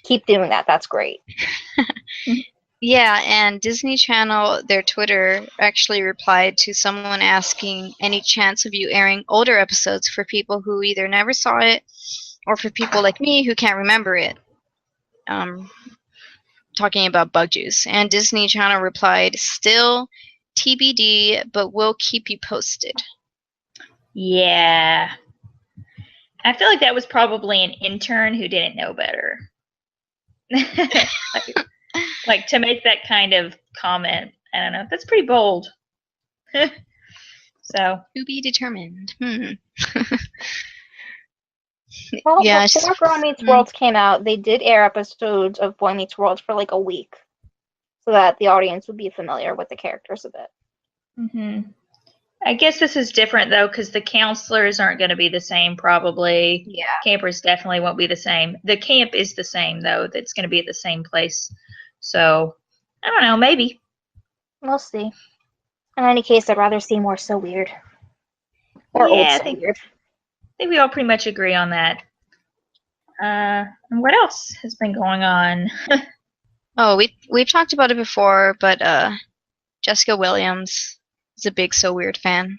Keep doing that. That's great. Yeah, and Disney Channel, their Twitter, actually replied to someone asking any chance of you airing older episodes for people who either never saw it or for people like me who can't remember it. Talking about Bug Juice. And Disney Channel replied, still TBD, but we'll keep you posted. Yeah. I feel like that was probably an intern who didn't know better. like to make that kind of comment. I don't know. That's pretty bold. So. To be determined. Well, before Girl Meets World came out, they did air episodes of Boy Meets World for like a week so that the audience would be familiar with the characters a bit. Mm-hmm. I guess this is different, though, because the counselors aren't going to be the same, probably. Yeah. Campers definitely won't be the same. The camp is the same, though. That's going to be at the same place. So, I don't know. Maybe. We'll see. In any case, I'd rather see more So Weird. Or old So Weird. I think we all pretty much agree on that. And what else has been going on? Oh, we've talked about it before, but Jessica Williams is a big So Weird fan.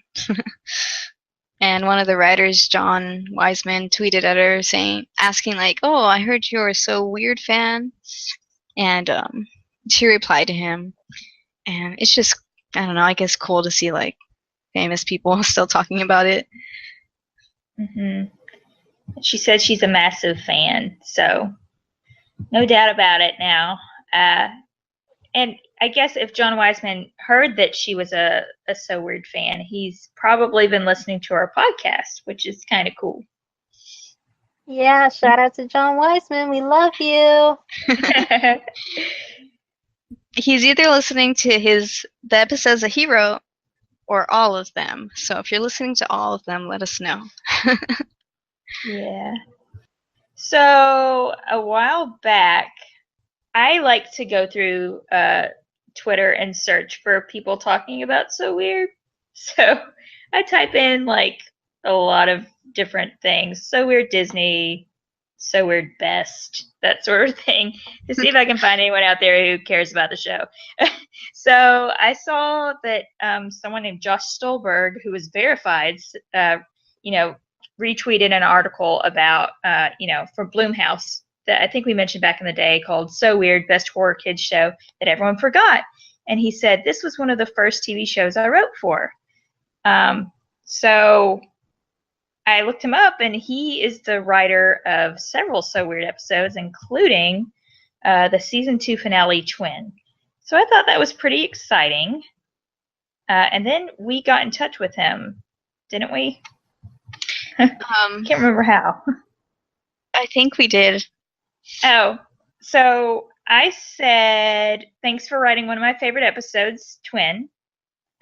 And one of the writers, John Wiseman, tweeted at her asking like, "Oh, I heard you're a So Weird fan." And she replied to him. And it's just, I don't know, I guess cool to see like famous people still talking about it. Mm-hmm. She said she's a massive fan, so no doubt about it now. And I guess if John Wiseman heard that she was a So Weird fan, he's probably been listening to our podcast, which is kind of cool. Yeah, shout out to John Wiseman. We love you. He's either listening to the episodes that he wrote or all of them. So if you're listening to all of them, let us know. Yeah. So a while back, I like to go through Twitter and search for people talking about So Weird. So I type in like a lot of different things. So Weird Disney, So Weird Best, that sort of thing, to see if I can find anyone out there who cares about the show. So I saw that someone named Josh Stolberg, who was verified, retweeted an article about, for Blumhouse that I think we mentioned back in the day called So Weird, Best Horror Kids Show that everyone forgot. And he said, this was one of the first TV shows I wrote for. So I looked him up, and he is the writer of several So Weird episodes, including the season 2 finale, Twin. So I thought that was pretty exciting. And then we got in touch with him, didn't we? Can't remember how. I think we did. Oh, so I said, thanks for writing one of my favorite episodes, Twin.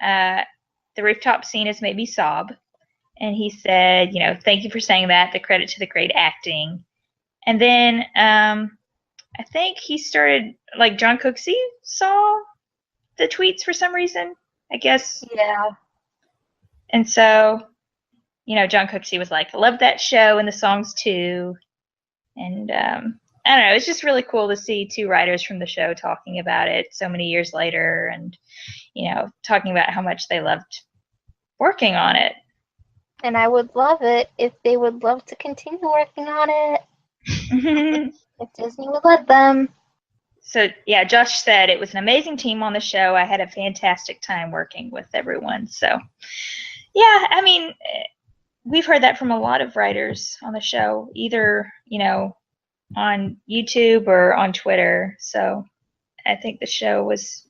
The rooftop scene has made me sob. And he said, thank you for saying that. The credit to the great acting. And then I think he started, like, John Cooksey saw the tweets for some reason, I guess. Yeah. And so, John Cooksey was like, I love that show and the songs too. And I don't know, it's just really cool to see two writers from the show talking about it so many years later and, talking about how much they loved working on it. And I would love it if they would love to continue working on it. If Disney would let them. So, yeah, Josh said it was an amazing team on the show. I had a fantastic time working with everyone. So, yeah, I mean, we've heard that from a lot of writers on the show, either, on YouTube or on Twitter. So I think the show was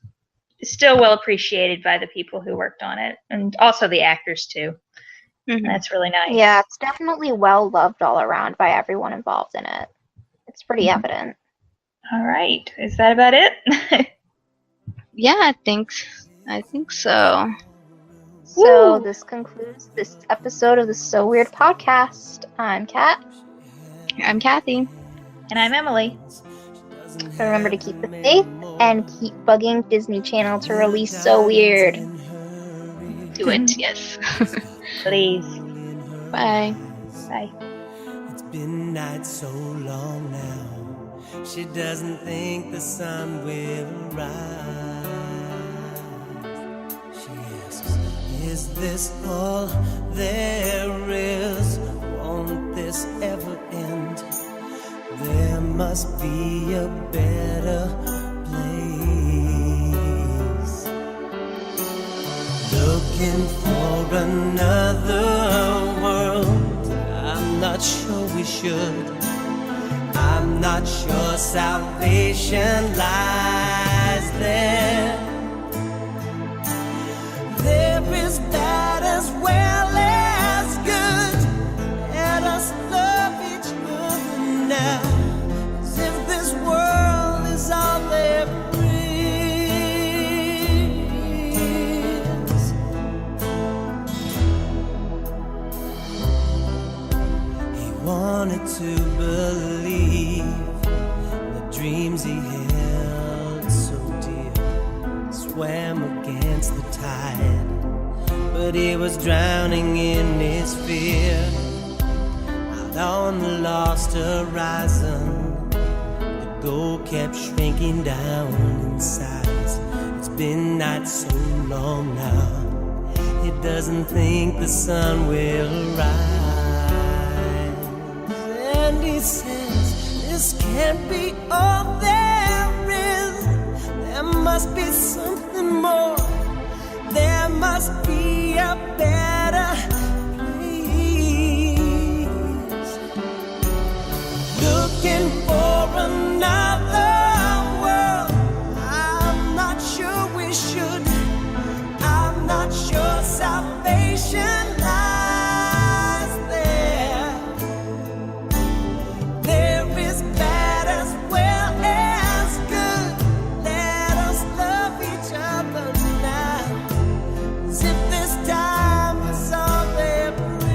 still well appreciated by the people who worked on it, and also the actors, too. Mm-hmm. That's really nice. Yeah, it's definitely well loved all around by everyone involved in it. It's pretty evident. All right. Is that about it? Yeah, I think so. So Woo! this concludes this episode of the So Weird podcast. I'm Kat. I'm Kathy. And I'm Emily. So remember to keep the faith and keep bugging Disney Channel to release So Weird. Do it, yes. Please. Bye. Bye. It's been night so long now. She doesn't think the sun will rise. She asks, is this all there is? Won't this ever end? There must be a better place. Looking for another world. I'm not sure we should. I'm not sure salvation lies there. There is bad as well as good. Let us love each other now, as if this world is all there is. He wanted to believe the dreams he held so dear swam against the tide, but he was drowning in his fear. Out on the lost horizon, the goal kept shrinking down in size. It's been not so long now, he doesn't think the sun will rise. And he says, this can't be all there is. There must be something more. There must be a better place. Looking for another world. I'm not sure we should. I'm not sure salvation lies there. There is bad as well as good. Let us love each other now, as if this time is all there is.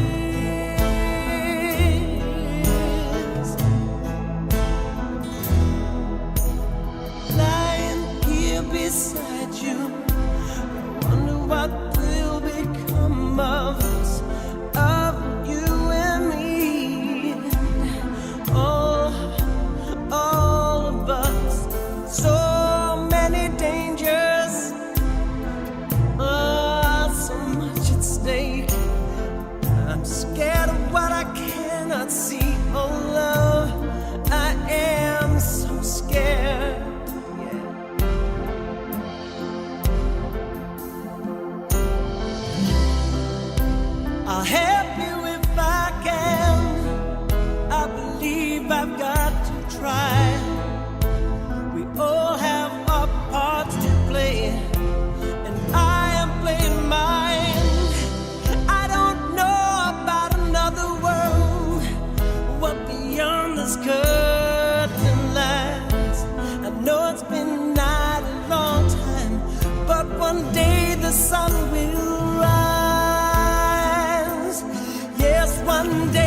Lying here beside you, I wonder what will become of us, of you and me, all of us. So many dangers, so much at stake. I'm scared of what I cannot see. Oh love, I am so scared. Yeah. sun will rise. Yes, one day